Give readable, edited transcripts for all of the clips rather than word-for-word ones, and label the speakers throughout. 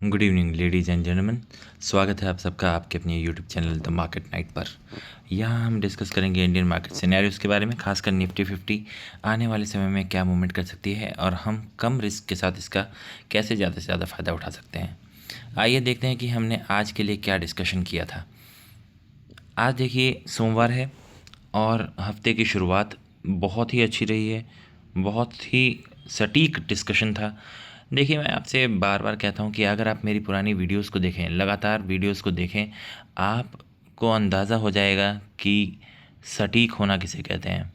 Speaker 1: Good evening ladies and gentleman. स्वागत है आप सबका आपके अपने YouTube channel the market night पर। यहाँ हम डिस्कस करेंगे इंडियन मार्केट सिनेरियोज़ के बारे में, खासकर निफ्टी 50 आने वाले समय में क्या मूवमेंट कर सकती है और हम कम रिस्क के साथ इसका कैसे ज़्यादा से ज़्यादा फ़ायदा उठा सकते हैं। आइए देखते हैं कि हमने आज के लिए क्या डिस्कशन किया था। आज देखिए सोमवार है और हफ्ते की शुरुआत बहुत ही अच्छी रही है, बहुत ही सटीक डिस्कशन था। देखिए मैं आपसे बार बार कहता हूँ कि अगर आप मेरी पुरानी वीडियोस को देखें, लगातार वीडियोस को देखें, आपको अंदाज़ा हो जाएगा कि सटीक होना किसे कहते हैं।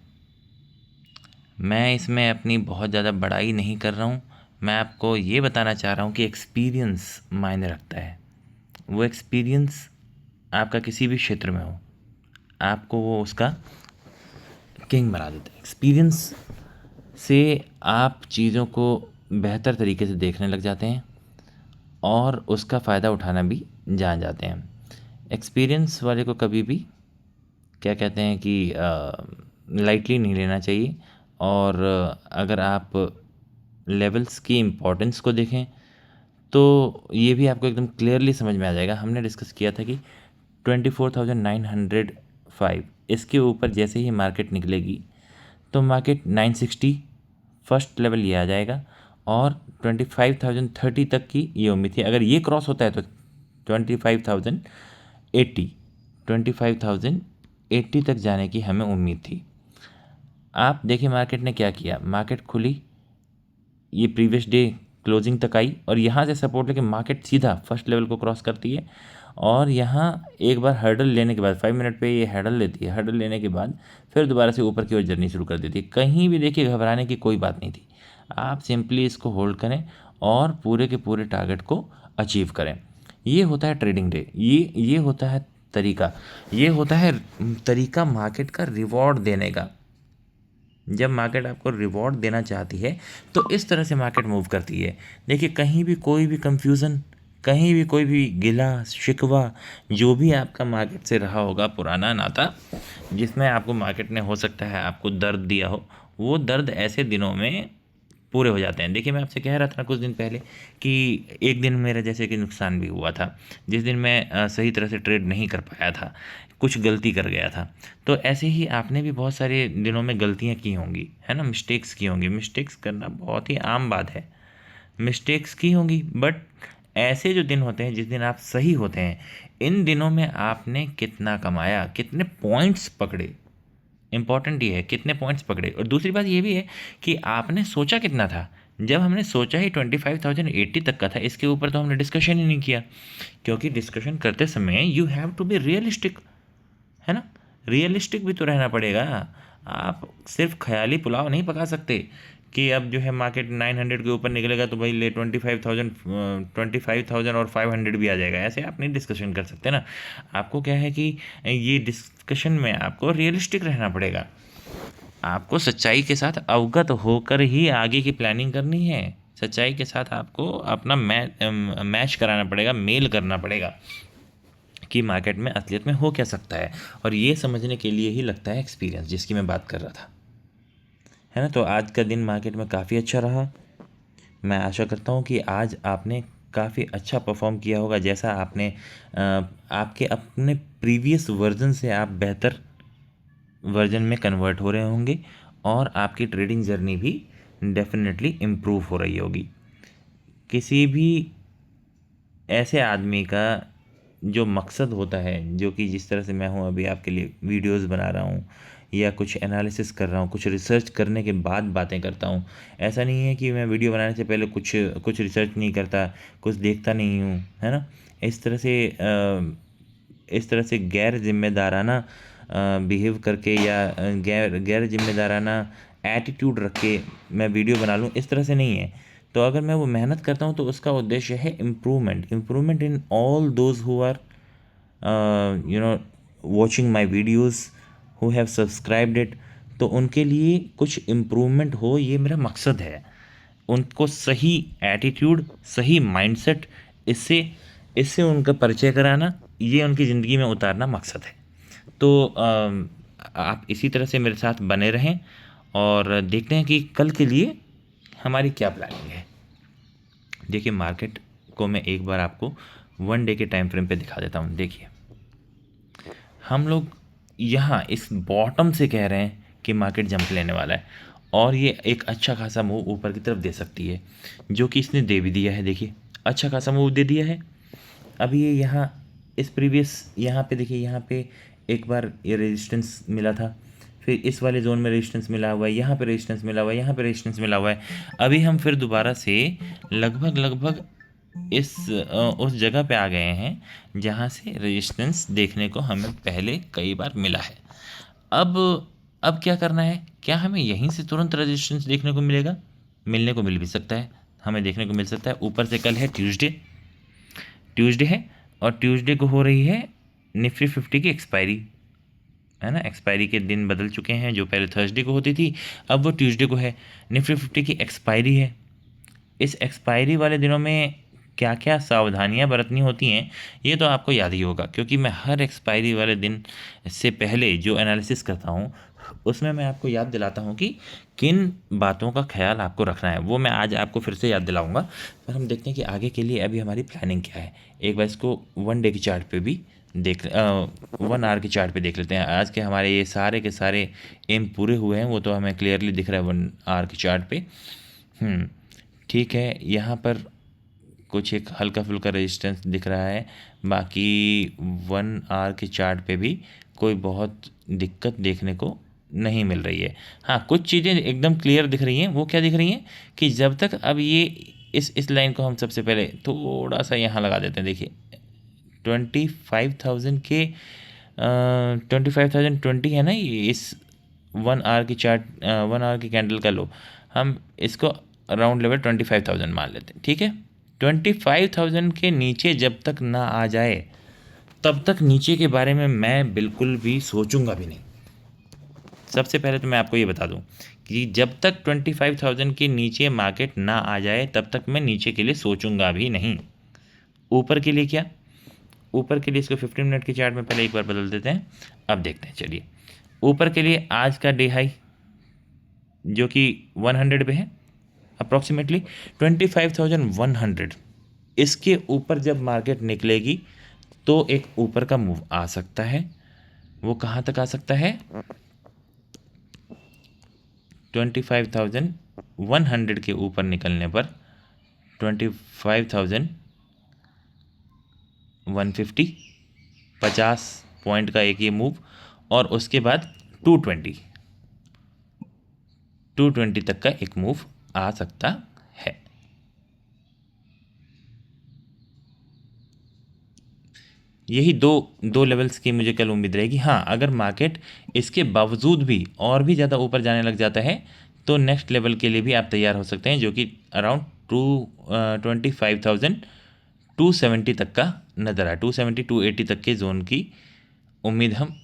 Speaker 1: मैं इसमें अपनी बहुत ज़्यादा बड़ाई नहीं कर रहा हूँ, मैं आपको ये बताना चाह रहा हूँ कि एक्सपीरियंस मायने रखता है। वो एक्सपीरियंस आपका किसी भी क्षेत्र में हो, आपको वो उसका किंग बना देता है। एक्सपीरियंस से आप चीज़ों को बेहतर तरीके से देखने लग जाते हैं और उसका फ़ायदा उठाना भी जान जाते हैं। एक्सपीरियंस वाले को कभी भी क्या कहते हैं कि लाइटली नहीं लेना चाहिए। और अगर आप लेवल्स की इम्पोर्टेंस को देखें तो ये भी आपको एकदम क्लियरली समझ में आ जाएगा। हमने डिस्कस किया था कि 24,905 इसके ऊपर जैसे ही मार्केट निकलेगी तो मार्केट 960 फर्स्ट लेवल ये आ जाएगा और 25,030 तक की ये उम्मीद थी। अगर ये क्रॉस होता है तो 25,080 25,080 तक जाने की हमें उम्मीद थी। आप देखिए मार्केट ने क्या किया, मार्केट खुली, ये प्रीवियस डे क्लोजिंग तक आई और यहाँ से सपोर्ट लेके मार्केट सीधा फर्स्ट लेवल को क्रॉस करती है और यहाँ एक बार हर्डल लेने के बाद 5 मिनट पे ये हर्डल लेती है। हर्डल लेने के बाद फिर दोबारा से ऊपर की ओर जर्नी शुरू कर देती है। कहीं भी देखिए घबराने की कोई बात नहीं थी। आप सिंपली इसको होल्ड करें और पूरे के पूरे टारगेट को अचीव करें। ये होता है ट्रेडिंग डे, ये होता है तरीका, ये होता है तरीका मार्केट का रिवॉर्ड देने का। जब मार्केट आपको रिवॉर्ड देना चाहती है तो इस तरह से मार्केट मूव करती है। देखिए कहीं भी कोई भी कंफ्यूज़न, कहीं भी कोई भी गिला शिकवा जो भी आपका मार्केट से रहा होगा, पुराना नाता जिसमें आपको मार्केट ने हो सकता है आपको दर्द दिया हो, वो दर्द ऐसे दिनों में पूरे हो जाते हैं। देखिए मैं आपसे कह रहा था कुछ दिन पहले कि एक दिन मेरा जैसे कि नुकसान भी हुआ था, जिस दिन मैं सही तरह से ट्रेड नहीं कर पाया था, कुछ गलती कर गया था। तो ऐसे ही आपने भी बहुत सारे दिनों में गलतियाँ की होंगी, है ना, मिस्टेक्स की होंगी। मिस्टेक्स करना बहुत ही आम बात है, मिस्टेक्स की होंगी। बट ऐसे जो दिन होते हैं जिस दिन आप सही होते हैं, इन दिनों में आपने कितना कमाया, कितने पॉइंट्स पकड़े, इंपॉर्टेंट ये है कितने पॉइंट्स पकड़े। और दूसरी बात ये भी है कि आपने सोचा कितना था। जब हमने सोचा ही 25,080 तक का था, इसके ऊपर तो हमने डिस्कशन ही नहीं किया, क्योंकि डिस्कशन करते समय you have to be realistic, है ना। रियलिस्टिक भी तो रहना पड़ेगा। आप सिर्फ ख्याली पुलाव नहीं पका सकते कि अब जो है मार्केट 900 के ऊपर निकलेगा तो भाई ले 25,000 और 500 भी आ जाएगा। ऐसे आप नहीं डिस्कशन कर सकते ना। आपको क्या है कि ये डिस्कशन में आपको रियलिस्टिक रहना पड़ेगा। आपको सच्चाई के साथ अवगत होकर ही आगे की प्लानिंग करनी है। सच्चाई के साथ आपको अपना मैच कराना पड़ेगा, मेल करना पड़ेगा कि मार्केट में असलियत में हो क्या सकता है। और ये समझने के लिए ही लगता है एक्सपीरियंस, जिसकी मैं बात कर रहा था, है ना। तो आज का दिन मार्केट में काफ़ी अच्छा रहा। मैं आशा करता हूँ कि आज आपने काफ़ी अच्छा परफॉर्म किया होगा, जैसा आपने आपके अपने प्रीवियस वर्जन से आप बेहतर वर्जन में कन्वर्ट हो रहे होंगे और आपकी ट्रेडिंग जर्नी भी डेफिनेटली इम्प्रूव हो रही होगी। किसी भी ऐसे आदमी का जो मकसद होता है, जो कि जिस तरह से मैं हूँ अभी आपके लिए वीडियोस बना रहा हूँ या कुछ एनालिसिस कर रहा हूँ, कुछ रिसर्च करने के बाद बातें करता हूँ। ऐसा नहीं है कि मैं वीडियो बनाने से पहले कुछ कुछ रिसर्च नहीं करता, कुछ देखता नहीं हूँ, है ना। इस तरह से इस तरह से गैर जिम्मेदाराना बिहेव करके या गैर गैर जिम्मेदाराना एटीट्यूड रख के मैं वीडियो बना लूँ, इस तरह से नहीं है। तो अगर मैं वो मेहनत करता हूँ तो उसका उद्देश्य है improvement in all those who are watching my videos, who have subscribed it. तो उनके लिए कुछ इम्प्रूवमेंट हो, ये मेरा मकसद है। उनको सही एटीट्यूड, सही माइंडसेट, इससे इससे उनका परिचय कराना, ये उनकी ज़िंदगी में उतारना मकसद है। तो आप इसी तरह से मेरे साथ बने रहें और देखते हैं कि कल के लिए हमारी क्या प्लानिंग है। देखिए मार्केट को मैं एक बार आपको 1 डे के टाइम फ्रेम पे दिखा देता हूँ। देखिए हम लोग यहाँ इस बॉटम से कह रहे हैं कि मार्केट जंप लेने वाला है और ये एक अच्छा खासा मूव ऊपर की तरफ दे सकती है, जो कि इसने दे भी दिया है। देखिए अच्छा खासा मूव दे दिया है। अभी ये यहाँ इस प्रीवियस यहाँ पे देखिए, यहाँ पे एक बार ये रेजिस्टेंस मिला था, फिर इस वाले जोन में रेजिस्टेंस मिला हुआ है, यहाँ पे रेजिस्टेंस मिला हुआ है, यहाँ पे रेजिस्टेंस मिला हुआ है। अभी हम फिर दोबारा से लगभग लगभग उस जगह पे आ गए हैं जहाँ से रेजिस्टेंस देखने को हमें पहले कई बार मिला है। अब क्या करना है? क्या हमें यहीं से तुरंत रेजिस्टेंस देखने को मिलेगा? मिलने को मिल भी सकता है, हमें देखने को मिल सकता है। ऊपर से कल है ट्यूसडे है और ट्यूसडे को हो रही है निफ्टी 50 की एक्सपायरी, है ना। एक्सपायरी के दिन बदल चुके हैं, जो पहले थर्सडे को होती थी अब वो ट्यूसडे को है। निफ्टी 50 की एक्सपायरी है। इस एक्सपायरी वाले दिनों में क्या क्या सावधानियां बरतनी होती हैं ये तो आपको याद ही होगा, क्योंकि मैं हर एक्सपायरी वाले दिन से पहले जो एनालिसिस करता हूँ उसमें मैं आपको याद दिलाता हूँ कि किन बातों का ख्याल आपको रखना है। वो मैं आज आपको फिर से याद दिलाऊंगा। पर हम देखते हैं कि आगे के लिए अभी हमारी प्लानिंग क्या है। एक बार इसको 1 डे की चार्ट पे भी 1 आवर की चार्ट पे देख लेते हैं। आज के हमारे ये सारे के सारे एम पूरे हुए हैं, वो तो हमें क्लियरली दिख रहा है 1 आवर की चार्ट पे। ठीक है, यहाँ पर कुछ एक हल्का फुल्का रेजिस्टेंस दिख रहा है। बाकी 1 आवर के चार्ट पे भी कोई बहुत दिक्कत देखने को नहीं मिल रही है। हाँ, कुछ चीज़ें एकदम क्लियर दिख रही हैं। वो क्या दिख रही हैं कि जब तक अब ये इस लाइन को हम सबसे पहले थोड़ा सा यहाँ लगा देते हैं। देखिए 25,000 के 25,020 है ना ये, इस 1 आवर की चार्ट 1 आवर की कैंडल का लो, हम इसको राउंड लेवल 25,000 मान लेते हैं। ठीक है, 25,000 के नीचे जब तक ना आ जाए तब तक नीचे के बारे में मैं बिल्कुल भी सोचूंगा भी नहीं। सबसे पहले तो मैं आपको ये बता दूं कि जब तक 25,000 के नीचे मार्केट ना आ जाए तब तक मैं नीचे के लिए सोचूंगा भी नहीं। ऊपर के लिए क्या? ऊपर के लिए इसको 15 मिनट की चार्ट में पहले एक बार बदल देते हैं। अब देखते हैं, चलिए ऊपर के लिए आज का डे हाई जो कि 100 पे है, अप्रॉक्सीमेटली 25,100, इसके ऊपर जब मार्केट निकलेगी तो एक ऊपर का मूव आ सकता है। वो कहाँ तक आ सकता है? 25,100 के ऊपर निकलने पर 25,150, 50 पॉइंट का एक ये मूव, और उसके बाद 220 तक का एक मूव आ सकता है। यही दो लेवल्स की मुझे कल उम्मीद रहेगी। हाँ, अगर मार्केट इसके बावजूद भी और भी ज़्यादा ऊपर जाने लग जाता है तो नेक्स्ट लेवल के लिए भी आप तैयार हो सकते हैं, जो कि अराउंड 25,270 तक का नज़र है। 270-280 तक के जोन की उम्मीद हम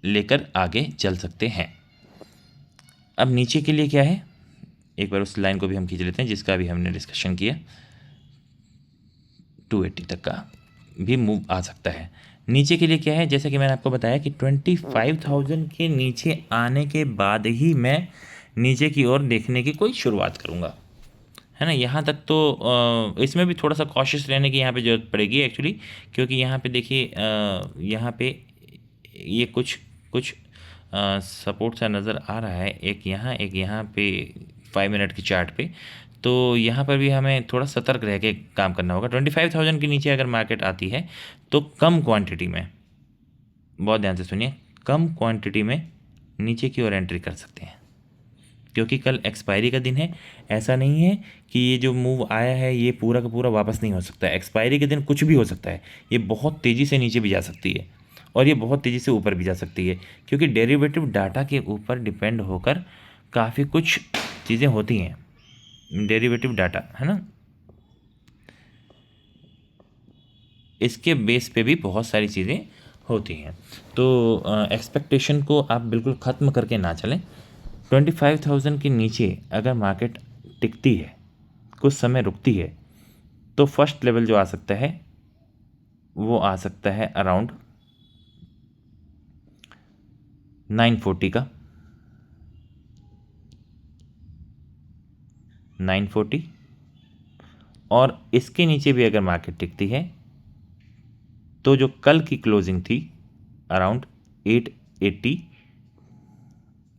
Speaker 1: लेकर आगे चल सकते हैं। अब नीचे के लिए क्या है, एक बार उस लाइन को भी हम खींच लेते हैं जिसका भी हमने डिस्कशन किया। 280 तक का भी मूव आ सकता है। नीचे के लिए क्या है, जैसे कि मैंने आपको बताया कि 25,000 के नीचे आने के बाद ही मैं नीचे की ओर देखने की कोई शुरुआत करूँगा, है ना। यहाँ तक तो इसमें भी थोड़ा सा कॉशियस रहने की यहाँ पे ज़रूरत पड़ेगी एक्चुअली, क्योंकि यहाँ पे देखिए यहाँ पे ये कुछ कुछ सपोर्ट सा नज़र आ रहा है, एक यहाँ पे 5 मिनट की चार्ट पे। तो यहाँ पर भी हमें थोड़ा सतर्क रह के काम करना होगा। 25,000 के नीचे अगर मार्केट आती है तो कम क्वांटिटी में, बहुत ध्यान से सुनिए, कम क्वांटिटी में नीचे की ओर एंट्री कर सकते हैं, क्योंकि कल एक्सपायरी का दिन है। ऐसा नहीं है कि ये जो मूव आया है ये पूरा का पूरा वापस नहीं हो सकता है। एक्सपायरी के दिन कुछ भी हो सकता है, ये बहुत तेज़ी से नीचे भी जा सकती है और ये बहुत तेज़ी से ऊपर भी जा सकती है, क्योंकि डेरिवेटिव डाटा के ऊपर डिपेंड होकर काफ़ी कुछ चीज़ें होती हैं। डेरिवेटिव डाटा, है ना, इसके बेस पे भी बहुत सारी चीज़ें होती हैं। तो एक्सपेक्टेशन को आप बिल्कुल ख़त्म करके ना चलें। 25,000 के नीचे अगर मार्केट टिकती है, कुछ समय रुकती है, तो फर्स्ट लेवल जो आ सकता है वो आ सकता है अराउंड 940 का, 940, और इसके नीचे भी अगर मार्केट टिकती है तो जो कल की क्लोजिंग थी अराउंड 880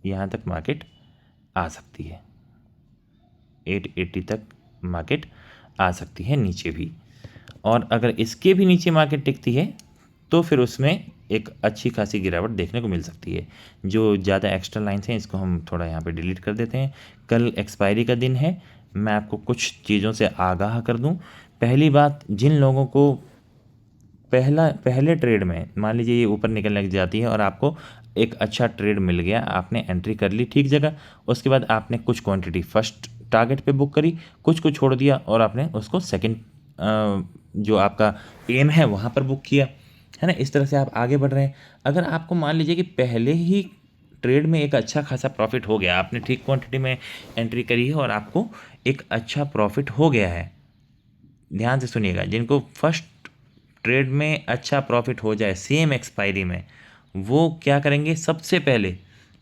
Speaker 1: यहाँ तक मार्केट आ सकती है, 880 तक मार्केट आ सकती है नीचे भी। और अगर इसके भी नीचे मार्केट टिकती है तो फिर उसमें एक अच्छी खासी गिरावट देखने को मिल सकती है। जो ज़्यादा एक्स्ट्रा लाइन्स हैं इसको हम थोड़ा यहाँ पे डिलीट कर देते हैं। कल एक्सपायरी का दिन है, मैं आपको कुछ चीज़ों से आगाह कर दूं। पहली बात, जिन लोगों को पहले ट्रेड में मान लीजिए ये ऊपर निकलने लग जाती है और आपको एक अच्छा ट्रेड मिल गया, आपने एंट्री कर ली ठीक जगह, उसके बाद आपने कुछ क्वांटिटी फर्स्ट टारगेट पे बुक करी, कुछ को छोड़ दिया और आपने उसको सेकंड जो आपका एम है वहाँ पर बुक किया, है ना। इस तरह से आप आगे बढ़ रहे हैं। अगर आपको मान लीजिए कि पहले ही ट्रेड में एक अच्छा खासा प्रॉफिट हो गया, आपने ठीक क्वांटिटी में एंट्री करी है और आपको एक अच्छा प्रॉफिट हो गया है, ध्यान से सुनिएगा, जिनको फर्स्ट ट्रेड में अच्छा प्रॉफिट हो जाए सेम एक्सपायरी में, वो क्या करेंगे, सबसे पहले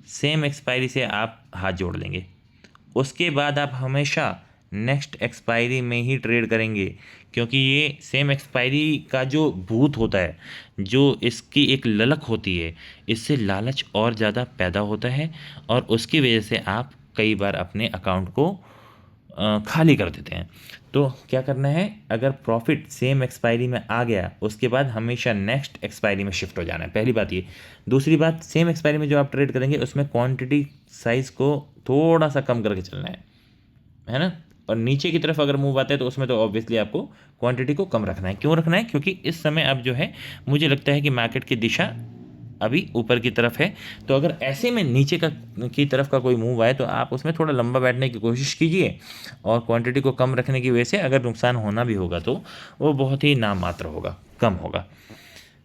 Speaker 1: सेम एक्सपायरी से आप हाथ जोड़ लेंगे। उसके बाद आप हमेशा नेक्स्ट एक्सपायरी में ही ट्रेड करेंगे, क्योंकि ये सेम एक्सपायरी का जो भूत होता है, जो इसकी एक ललक होती है, इससे लालच और ज़्यादा पैदा होता है और उसकी वजह से आप कई बार अपने अकाउंट को खाली कर देते हैं। तो क्या करना है, अगर प्रॉफिट सेम एक्सपायरी में आ गया उसके बाद हमेशा नेक्स्ट एक्सपायरी में शिफ्ट हो जाना है, पहली बात ये। दूसरी बात, सेम एक्सपायरी में जो आप ट्रेड करेंगे उसमें क्वांटिटी साइज़ को थोड़ा सा कम करके चलना है ना। और नीचे की तरफ अगर मूव आता है तो उसमें तो ऑब्वियसली आपको क्वांटिटी को कम रखना है। क्यों रखना है, क्योंकि इस समय अब जो है मुझे लगता है कि मार्केट की दिशा अभी ऊपर की तरफ है। तो अगर ऐसे में नीचे की तरफ का कोई मूव आए तो आप उसमें थोड़ा लंबा बैठने की कोशिश कीजिए और क्वांटिटी को कम रखने की वजह से अगर नुकसान होना भी होगा तो वो बहुत ही नाम मात्र होगा, कम होगा,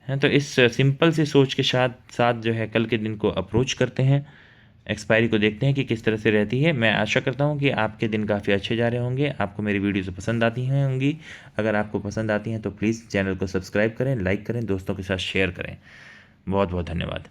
Speaker 1: है। तो इस सिंपल सी सोच के साथ साथ जो है कल के दिन को अप्रोच करते हैं, एक्सपायरी को देखते हैं कि किस तरह से रहती है। मैं आशा करता हूँ कि आपके दिन काफ़ी अच्छे जा रहे होंगे, आपको मेरी वीडियोज़ पसंद आती होंगी। अगर आपको पसंद आती हैं तो प्लीज़ चैनल को सब्सक्राइब करें, लाइक करें, दोस्तों के साथ शेयर करें। बहुत बहुत धन्यवाद।